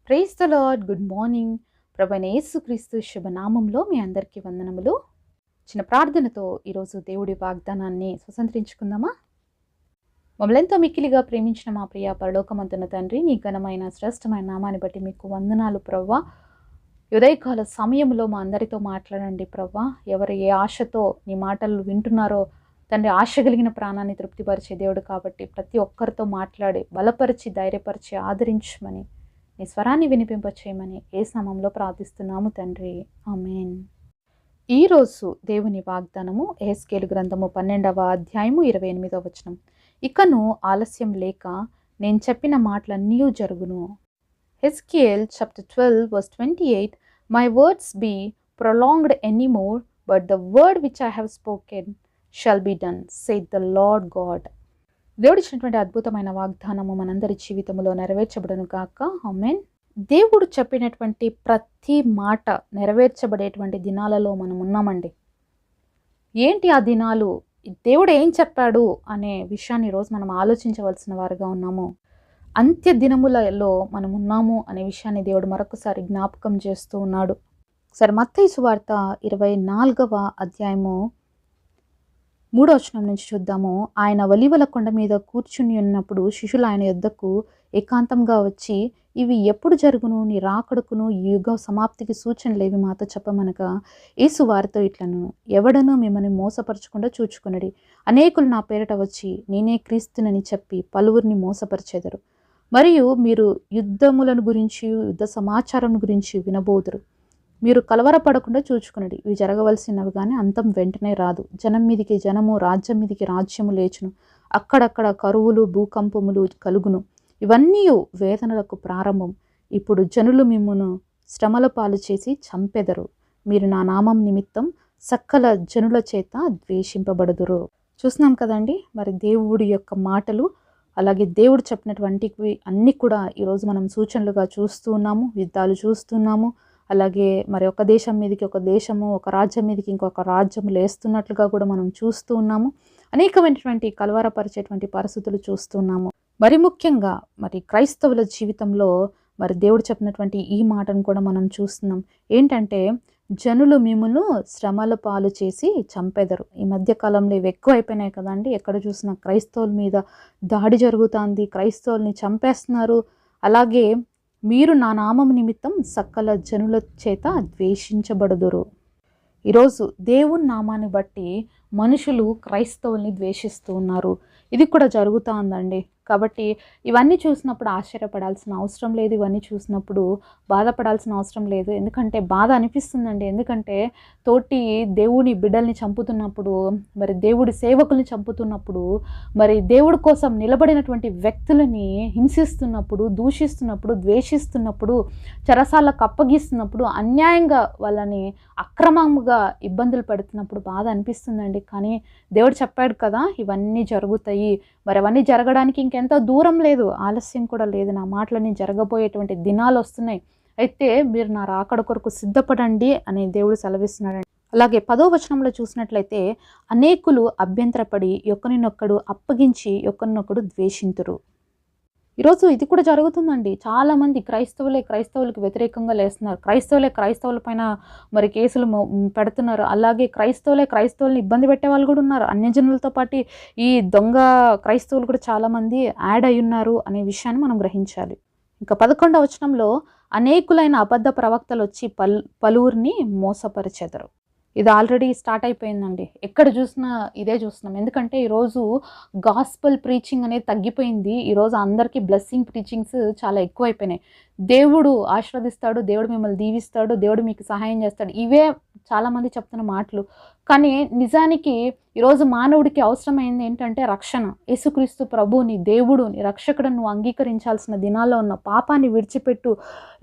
Praise the lord. Good morning. ప్రభువైన యేసుక్రీస్తు శుభనామంలో మీ అందరికీ వందనములు. చిన్న ప్రార్థనతో ఈరోజు దేవుడి వాగ్దానాన్ని స్వతంత్రించుకుందామా? మమ్మల్ని మిక్కిలిగా ప్రేమించిన మా ప్రియ పరలోకమందున్న తండ్రి, నీ ఘనమైన శ్రేష్టమైన నామాన్ని బట్టి మీకు వందనాలు ప్రవ్వా. ఉదయకాల సమయంలో మా అందరితో మాట్లాడండి ప్రవ్వా. ఎవరు ఏ ఆశతో నీ మాటలు వింటున్నారో తండ్రి, ఆశ కలిగిన ప్రాణాన్ని తృప్తిపరిచే దేవుడు కాబట్టి ప్రతి ఒక్కరితో మాట్లాడి బలపరిచి ధైర్యపరిచి ఆదరించమని, నీ స్వరాన్ని వినిపింపచేయమని యేసు నామములో ప్రార్థిస్తున్నాము తండ్రి. ఆమేన్. ఈరోజు దేవుని వాగ్దానము యెహెజ్కేలు గ్రంథము 12వ అధ్యాయము 28వ వచనం. ఇకను ఆలస్యం లేక నేను చెప్పిన మాటలన్నీ జరుగును. హెజ్కేల్ chapter 12 verse 28. My words be prolonged anymore, but the word which I have spoken shall be done, saith the Lord God. దేవుడు ఇచ్చినటువంటి అద్భుతమైన వాగ్దానము మనందరి జీవితంలో నెరవేర్చబడును గాక. ఆమేన్. దేవుడు చెప్పినటువంటి ప్రతి మాట నెరవేర్చబడేటువంటి దినాలలో మనం ఉన్నామండి. ఏంటి ఆ దినాలు? దేవుడు ఏం చెప్పాడు అనే విషయాన్ని ఈరోజు మనం ఆలోచించవలసిన వారుగా ఉన్నాము. అంత్య దినములలో మనం ఉన్నాము అనే విషయాన్ని దేవుడు మరొకసారి జ్ఞాపకం చేస్తూ ఉన్నాడు. సరే, మత్తయి సువార్త 24వ అధ్యాయము 3వ వచనం నుంచి చూద్దాము. ఆయన ఒలీవల కొండ మీద కూర్చుని ఉన్నప్పుడు శిష్యులు ఆయన యొద్దకు ఏకాంతంగా వచ్చి, ఇవి ఎప్పుడు జరుగును? నీ రాకడకును ఈ యుగ సమాప్తికి సూచనలేవి మాతో చెప్పమనగా, యేసు వారితో ఇట్లను, ఎవడనూ మిమ్మల్ని మోసపరచకుండా చూచుకొనుడి. అనేకులు నా పేరిట వచ్చి నేనే క్రీస్తునని చెప్పి పలువురిని మోసపరిచెదరు. మరియు మీరు యుద్ధములను గురించి యుద్ధ సమాచారం గురించి వినబోదురు. మీరు కలవరపడకుండా చూచుకునడి. ఇవి జరగవలసినవి కానీ అంతం వెంటనే రాదు. జనం మీదికి జనము, రాజ్యం మీదికి రాజ్యము లేచును. అక్కడక్కడ కరువులు, భూకంపములు కలుగును. ఇవన్నీ వేదనలకు ప్రారంభం. ఇప్పుడు జనులు మిమ్మును శ్రమల పాలు చేసి చంపెదరు. మీరు నా నామం నిమిత్తం సకల జనుల చేత ద్వేషింపబడుదురు. చూస్తున్నాం కదండి, మరి దేవుడి యొక్క మాటలు, అలాగే దేవుడు చెప్పినటువంటివి అన్నీ కూడా ఈరోజు మనం సూచనలుగా చూస్తూ ఉన్నాము. యుద్ధాలు చూస్తున్నాము. అలాగే మరి ఒక దేశం మీదకి ఒక దేశము, ఒక రాజ్యం మీదకి ఇంకొక రాజ్యము లేస్తున్నట్లుగా కూడా మనం చూస్తూ ఉన్నాము. అనేకమైనటువంటి కలవరపరిచేటువంటి పరిస్థితులు చూస్తున్నాము. మరి ముఖ్యంగా మరి క్రైస్తవుల జీవితంలో మరి దేవుడు చెప్పినటువంటి ఈ మాటను కూడా మనం చూస్తున్నాం. ఏంటంటే, జనులు మిమ్మును శ్రమల పాలు చేసి చంపెదరు. ఈ మధ్య కాలంలో ఇవి ఎక్కువ అయిపోయినాయి కదండి. ఎక్కడ చూసినా క్రైస్తవుల మీద దాడి జరుగుతుంది, క్రైస్తవుల్ని చంపేస్తున్నారు. అలాగే మీరు నా నామం నిమిత్తం సకల జనుల చేత ద్వేషించబడుదురు. ఈరోజు దేవుని నామాన్ని బట్టి మనుషులు క్రైస్తవుల్ని ద్వేషిస్తూ ఉన్నారు. ఇది కూడా జరుగుతూ ఉందండి. కాబట్టి ఇవన్నీ చూసినప్పుడు ఆశ్చర్యపడాల్సిన అవసరం లేదు. ఇవన్నీ చూసినప్పుడు బాధపడాల్సిన అవసరం లేదు. ఎందుకంటే బాధ అనిపిస్తుందండి. ఎందుకంటే తోటి దేవుని బిడ్డల్ని చంపుతున్నప్పుడు, మరి దేవుడి సేవకుల్ని చంపుతున్నప్పుడు, మరి దేవుడి కోసం నిలబడినటువంటి వ్యక్తులని హింసిస్తున్నప్పుడు, దూషిస్తున్నప్పుడు, ద్వేషిస్తున్నప్పుడు, చెరసాలకు అప్పగిస్తున్నప్పుడు, అన్యాయంగా వాళ్ళని అక్రమంగా ఇబ్బందులు పెడుతున్నప్పుడు బాధ అనిపిస్తుందండి. కానీ దేవుడు చెప్పాడు కదా, ఇవన్నీ జరుగుతాయి. మరి అవన్నీ జరగడానికి ఇంకెంతో దూరం లేదు, ఆలస్యం కూడా లేదు. నా మాటలన్నీ జరగబోయేటువంటి దినాలు వస్తున్నాయి. అయితే మీరు నా రాకడ కొరకు సిద్ధపడండి అని దేవుడు సెలవిస్తున్నాడండి. అలాగే 10వ వచనంలో చూసినట్లయితే, అనేకులు అభ్యంతరపడి ఒకరినొక్కడు అప్పగించి ఒకరినొక్కడు ద్వేషింతురు. ఈరోజు ఇది కూడా జరుగుతుందండి. చాలామంది క్రైస్తవులకు వ్యతిరేకంగా లేస్తున్నారు. క్రైస్తవుల పైన మరి కేసులు పెడుతున్నారు. అలాగే క్రైస్తవుల్ని ఇబ్బంది పెట్టే వాళ్ళు కూడా ఉన్నారు. అన్యజనులతో పాటు ఈ దొంగ క్రైస్తవులు కూడా చాలామంది యాడ్ అయి ఉన్నారు అనే విషయాన్ని మనం గ్రహించాలి. ఇంకా 11వ వచనంలో, అనేకులైన అబద్ధ ప్రవక్తలు వచ్చి పలువురిని మోసపరిచెదరు. ఇది ఆల్రెడీ స్టార్ట్ అయిపోయిందండి. ఎక్కడ చూసినా ఇదే చూస్తున్నాం. ఎందుకంటే ఈరోజు గాస్పల్ ప్రీచింగ్ అనేది తగ్గిపోయింది. ఈరోజు అందరికీ బ్లెస్సింగ్ ప్రీచింగ్స్ చాలా ఎక్కువైపోయినాయి. దేవుడు ఆశీర్వదిస్తాడు, దేవుడు మిమ్మల్ని దీవిస్తాడు, దేవుడు మీకు సహాయం చేస్తాడు, ఇవే చాలామంది చెప్తున్న మాటలు. కానీ నిజానికి ఈరోజు మానవుడికి అవసరమైంది ఏంటంటే రక్షణ. యేసుక్రీస్తు ప్రభు నీ దేవుడు, నీ రక్షకుడు నువ్వు అంగీకరించాల్సిన దినాల్లో ఉన్న పాపాన్ని విడిచిపెట్టు,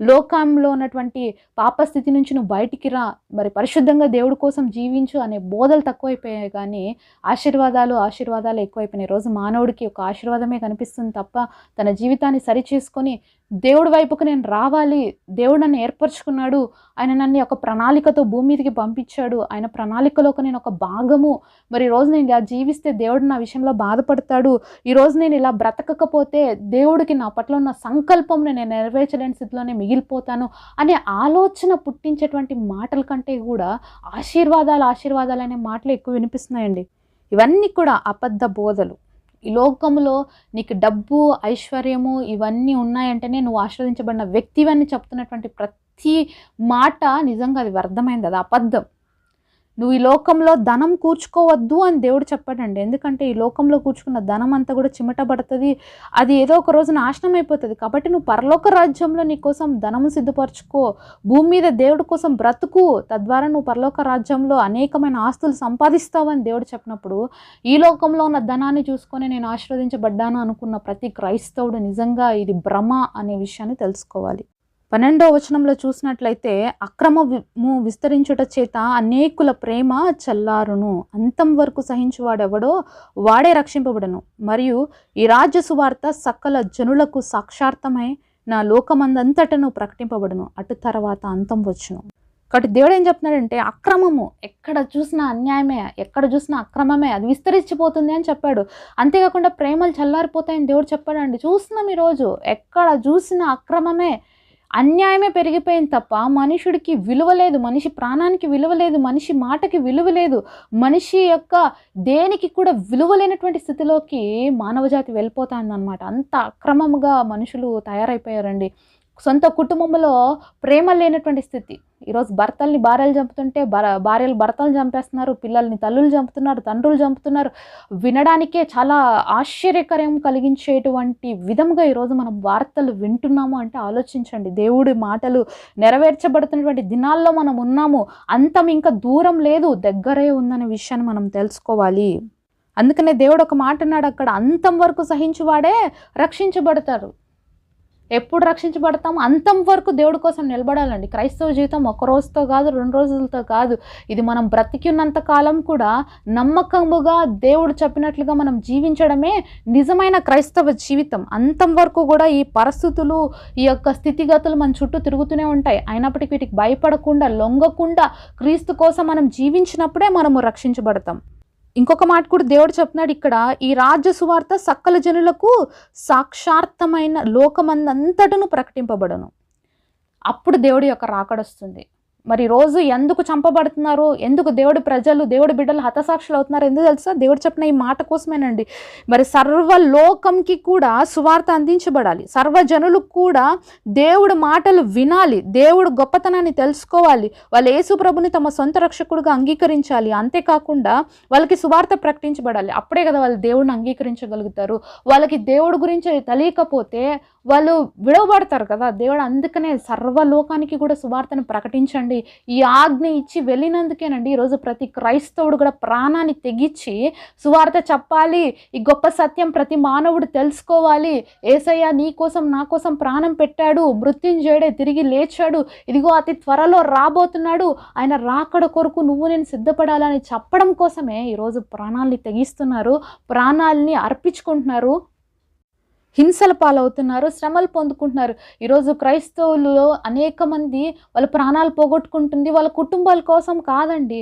లోకంలో ఉన్నటువంటి పాపస్థితి నుంచి నువ్వు బయటికి రా, మరి పరిశుద్ధంగా దేవుడి కోసం జీవించు అనే బోధలు తక్కువైపోయాయి. కానీ ఆశీర్వాదాలు ఎక్కువైపోయినాయి. రోజు మానవుడికి ఒక ఆశీర్వాదమే కనిపిస్తుంది తప్ప తన జీవితాన్ని సరిచేసుకొని దేవుడి వైపుకు నేను రావాలి, దేవుడు నన్ను ఏర్పరచుకున్నాడు, ఆయన నన్ను ఒక ప్రణాళికతో భూమి మీదకి పంపించాడు, ఆయన ప్రణాళికలోకి నేను ఒక భాగము, మరి ఈరోజు నేను ఇలా జీవిస్తే దేవుడు నా విషయంలో బాధపడతాడు, ఈరోజు నేను ఇలా బ్రతకకపోతే దేవుడికి నా పట్ల ఉన్న సంకల్పం నేను నెరవేర్చలేని స్థితిలోనే మిగిలిపోతాను అనే ఆలోచన పుట్టించేటువంటి మాటల కంటే కూడా ఆశీర్వాదాలు అనే మాటలు ఎక్కువ వినిపిస్తున్నాయండి. ఇవన్నీ కూడా అబద్ధ బోధలు. ఈ లోకంలో నీకు డబ్బు, ఐశ్వర్యము ఇవన్నీ ఉన్నాయంటేనే నువ్వు ఆశీర్వదించబడిన వ్యక్తివని చెప్తున్నటువంటి ప్రతి మాట నిజంగా అది వ్యర్థమైంది, అది అబద్ధం. నువ్వు ఈ లోకంలో ధనం కూర్చుకోవద్దు అని దేవుడు చెప్పాడండి. ఎందుకంటే ఈ లోకంలో కూర్చుకున్న ధనం అంతా కూడా చిమటబడుతుంది, అది ఏదో ఒక రోజు నాశనం అయిపోతుంది. కాబట్టి నువ్వు పరలోక రాజ్యంలో నీ కోసం ధనము సిద్ధపరచుకో, భూమి మీద దేవుడి కోసం బ్రతుకు, తద్వారా నువ్వు పరలోక రాజ్యంలో అనేకమైన ఆస్తులు సంపాదిస్తావని దేవుడు చెప్పినప్పుడు, ఈ లోకంలో ఉన్న ధనాన్ని చూసుకొని నేను ఆశీర్వదించబడ్డాను అనుకున్న ప్రతి క్రైస్తవుడు నిజంగా ఇది భ్రమ అనే విషయాన్ని తెలుసుకోవాలి. 12వ వచనంలో చూసినట్లయితే, అక్రమము విస్తరించుట చేత అనేకుల ప్రేమ చల్లారును, అంతం వరకు సహించువాడెవడో వాడే రక్షింపబడను, మరియు ఈ రాజ్య సువార్త సకల జనులకు సాక్షార్థమై నా లోకమందంతటను ప్రకటింపబడును, అటు తర్వాత అంతం వచ్చును. కాబట్టి దేవుడు ఏం చెప్తున్నాడంటే, అక్రమము ఎక్కడ చూసినా అన్యాయమే, ఎక్కడ చూసినా అక్రమమే, అది విస్తరించిపోతుంది అని చెప్పాడు. అంతేకాకుండా ప్రేమలు చల్లారిపోతాయని దేవుడు చెప్పాడండి. చూస్తున్నాం ఈరోజు ఎక్కడ చూసినా అక్రమమే, అన్యాయమే పెరిగిపోయింది తప్ప మనుషుడికి విలువ లేదు, మనిషి ప్రాణానికి విలువ లేదు, మనిషి మాటకి విలువ లేదు, మనిషి యొక్క దేనికి కూడా విలువ లేనటువంటి స్థితిలోకి మానవజాతి వెళ్ళిపోతాందన్నమాట. అంత అక్రమంగా మనుషులు తయారైపోయారండి. సొంత కుటుంబంలో ప్రేమ లేనటువంటి స్థితి. ఈరోజు భర్తల్ని భార్యలు చంపుతుంటే భార్యలు భర్తలు చంపేస్తున్నారు, పిల్లల్ని తల్లులు చంపుతున్నారు, తండ్రులు చంపుతున్నారు. వినడానికే చాలా ఆశ్చర్యకరం కలిగించేటువంటి విధంగా ఈరోజు మనం వార్తలు వింటున్నాము అంటే ఆలోచించండి. దేవుడి మాటలు నెరవేర్చబడుతున్నటువంటి దినాల్లో మనం ఉన్నాము. అంతం ఇంకా దూరం లేదు, దగ్గరే ఉందనే విషయాన్ని మనం తెలుసుకోవాలి. అందుకనే దేవుడు ఒక మాట అన్నాడు అక్కడ, అంతం వరకు సహించువాడే రక్షించబడతారు. ఎప్పుడు రక్షించబడతాము? అంతం వరకు దేవుడి కోసం నిలబడాలండి. క్రైస్తవ జీవితం ఒక రోజుతో కాదు, 2 రోజులతో కాదు, ఇది మనం బ్రతికి ఉన్నంత కాలం కూడా నమ్మకముగా దేవుడు చెప్పినట్లుగా మనం జీవించడమే నిజమైన క్రైస్తవ జీవితం. అంతం వరకు కూడా ఈ పరిస్థితులు, ఈ యొక్క స్థితిగతులు మన చుట్టూ తిరుగుతూనే ఉంటాయి. అయినప్పటికీ వీటికి భయపడకుండా, లొంగకుండా క్రీస్తు కోసం మనం జీవించినప్పుడే మనము రక్షించబడతాం. ఇంకొక మాట కూడా దేవుడు చెప్తున్నాడు ఇక్కడ, ఈ రాజ్య సువార్త సకల జనులకు సాక్షార్థమైన లోకమందంతటను ప్రకటింపబడను. అప్పుడు దేవుడి యొక్క రాకడొస్తుంది. మరి రోజు ఎందుకు చంపబడుతున్నారు, ఎందుకు దేవుడి ప్రజలు, దేవుడి బిడ్డలు హతసాక్షులు అవుతున్నారు ఎందుకు తెలుసా? దేవుడు చెప్పిన ఈ మాట కోసమేనండి. మరి సర్వలోకంకి కూడా సువార్త అందించబడాలి, సర్వజనులకు కూడా దేవుడు మాటలు వినాలి, దేవుడు గొప్పతనాన్ని తెలుసుకోవాలి, వాళ్ళు యేసు ప్రభుని తమ సొంత రక్షకుడుగా అంగీకరించాలి. అంతేకాకుండా వాళ్ళకి సువార్త ప్రకటించబడాలి. అప్పుడే కదా వాళ్ళు దేవుడిని అంగీకరించగలుగుతారు. వాళ్ళకి దేవుడి గురించి తెలియకపోతే వాళ్ళు విడవబడతారు కదా. దేవుడు అందుకనే సర్వలోకానికి కూడా సువార్తను ప్రకటించండి ఈ ఆజ్ఞ ఇచ్చి వెళ్ళినందుకేనండి ఈరోజు ప్రతి క్రైస్తవుడు కూడా ప్రాణాన్ని తెగించి సువార్త చెప్పాలి. ఈ గొప్ప సత్యం ప్రతి మానవుడు తెలుసుకోవాలి. యేసయ్య నీ కోసం నా కోసం ప్రాణం పెట్టాడు, మృత్యుంజయుడే తిరిగి లేచాడు, ఇదిగో అతి త్వరలో రాబోతున్నాడు, ఆయన రాకడ కొరకు నువ్వు నేను సిద్ధపడాలని చెప్పడం కోసమే ఈరోజు ప్రాణాలని తెగిస్తున్నారు, ప్రాణాలని అర్పించుకుంటున్నారు, హింసల పాలవుతున్నారు, శ్రమలు పొందుకుంటున్నారు. ఈరోజు క్రైస్తవులలో అనేక మంది వాళ్ళ ప్రాణాలు పోగొట్టుకుంటుంది వాళ్ళ కుటుంబాల కోసం కాదండి,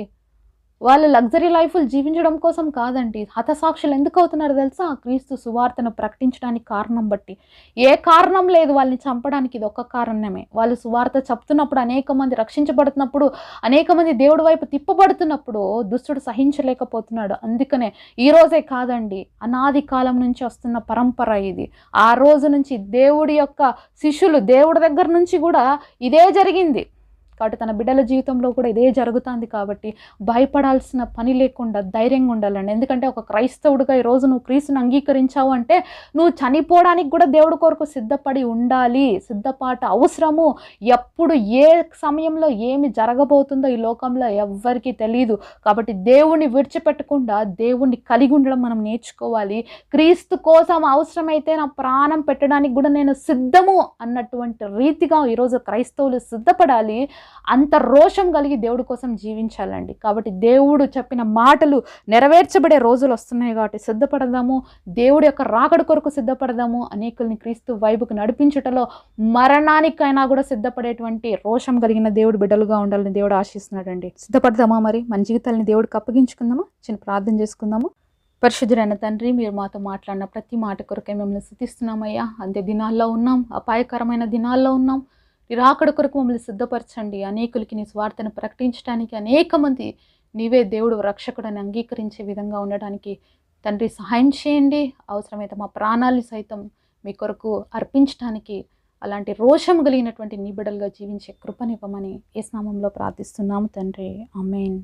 వాళ్ళు లగ్జరీ లైఫ్లు జీవించడం కోసం కాదండి. హతసాక్షులు ఎందుకు అవుతున్నారు తెలుసా? క్రీస్తు సువార్తను ప్రకటించడానికి కారణం బట్టి. ఏ కారణం లేదు వాళ్ళని చంపడానికి, ఇది ఒక్క కారణమే. వాళ్ళు సువార్త చెప్తున్నప్పుడు, అనేక మంది రక్షించబడుతున్నప్పుడు, అనేక మంది దేవుడి వైపు తిప్పబడుతున్నప్పుడు దుష్టుడు సహించలేకపోతున్నాడు. అందుకనే ఈ రోజే కాదండి, అనాది కాలం నుంచి వస్తున్న పరంపర ఇది. ఆ రోజు నుంచి దేవుడి యొక్క శిష్యులు, దేవుడి దగ్గర నుంచి కూడా ఇదే జరిగింది. కాబట్టి తన బిడ్డల జీవితంలో కూడా ఇదే జరుగుతుంది. కాబట్టి భయపడాల్సిన పని లేకుండా ధైర్యంగా ఉండాలండి. ఎందుకంటే ఒక క్రైస్తవుడిగా ఈరోజు నువ్వు క్రీస్తుని అంగీకరించావు అంటే నువ్వు చనిపోవడానికి కూడా దేవుడి కొరకు సిద్ధపడి ఉండాలి. సిద్ధపాటు అవసరము. ఎప్పుడు ఏ సమయంలో ఏమి జరగబోతుందో ఈ లోకంలో ఎవ్వరికీ తెలియదు. కాబట్టి దేవుణ్ణి విడిచిపెట్టకుండా దేవుణ్ణి కలిగి ఉండడం మనం నేర్చుకోవాలి. క్రీస్తు కోసం అవసరమైతే నా ప్రాణం పెట్టడానికి కూడా నేను సిద్ధము అన్నటువంటి రీతిగా ఈరోజు క్రైస్తవులు సిద్ధపడాలి. అంత రోషం కలిగి దేవుడి కోసం జీవించాలండి. కాబట్టి దేవుడు చెప్పిన మాటలు నెరవేర్చబడే రోజులు వస్తున్నాయి కాబట్టి సిద్ధపడదాము. దేవుడి యొక్క రాకడ కొరకు సిద్ధపడదాము. అనేకుల్ని క్రీస్తు వైపుకు నడిపించుటలో మరణానికైనా కూడా సిద్ధపడేటువంటి రోషం కలిగిన దేవుడు బిడ్డలుగా ఉండాలని దేవుడు ఆశిస్తున్నాడండి. సిద్ధపడదామా? మరి మన జీవితాలని దేవుడికి అప్పగించుకుందామా? చిన్న ప్రార్థన చేసుకుందాము. పరిశుద్ధుడైన తండ్రి, మీరు మాతో మాట్లాడిన ప్రతి మాట కొరకే మిమ్మల్ని స్తుతిస్తున్నామయ్యా. అంత్య దినాల్లో ఉన్నాం, అపాయకరమైన దినాల్లో ఉన్నాం. నీ రాకడ కొరకు మమ్మల్ని సిద్ధపరచండి. అనేకులకి నీ స్వార్థను ప్రకటించడానికి అనేక మంది నీవే దేవుడు రక్షకుడని అంగీకరించే విధంగా ఉండడానికి తండ్రి సహాయం చేయండి. అవసరమైతే మా ప్రాణాలు సైతం మీ కొరకు అర్పించడానికి అలాంటి రోషం కలిగినటువంటి నీ బిడ్డలుగా జీవించే కృపనివ్వమని యేసు నామములో ప్రార్థిస్తున్నాము తండ్రి. ఆమేన్.